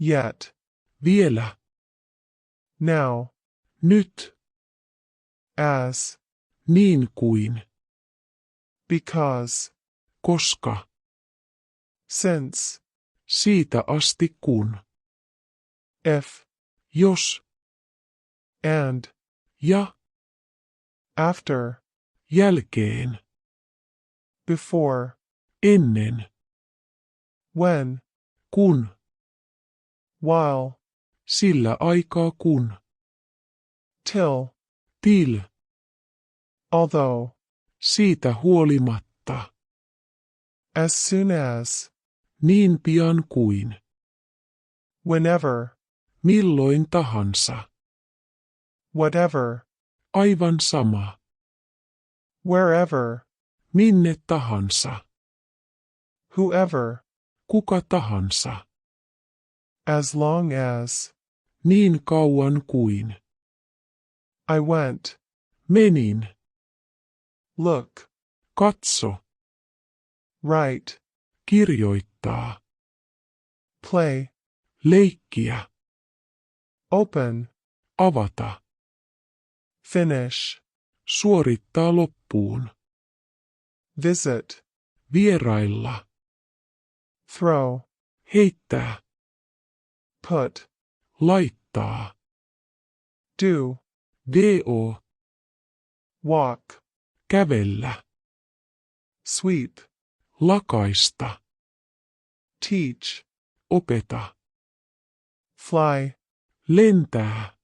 Yet. Vielä. Now. Nyt. As. Niin kuin. Because. Koska. Since. Siitä asti kun. If. Jos. And. Ja. After. Jälkeen. Before. Ennen. When. Kun. While. Sillä aikaa kun. Till. Till. Although. Siitä huolimatta. As soon as. Niin pian kuin. Whenever. Milloin tahansa. Whatever. Aivan sama. Wherever. Minne tahansa. Whoever. Kuka tahansa. As long as. Niin kauan kuin. I went. Menin. Look. Katso. Write. Kirjoittaa. Play. Leikkiä. Open. Avata. Finish. Suorittaa loppuun. Visit. Vierailla. Throw. Heittää. Put. Laittaa. Do. Do. Walk. Kävellä. Sweep. Lakaista. Teach. Opeta. Fly. Lentää.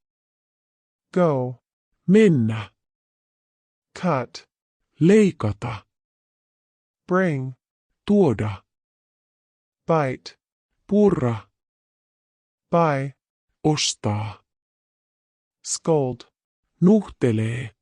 Go. Mennä. Cut. Leikata. Bring. Tuoda. Bite. Purra. Buy. Ostaa. Scold. Nuhtelee.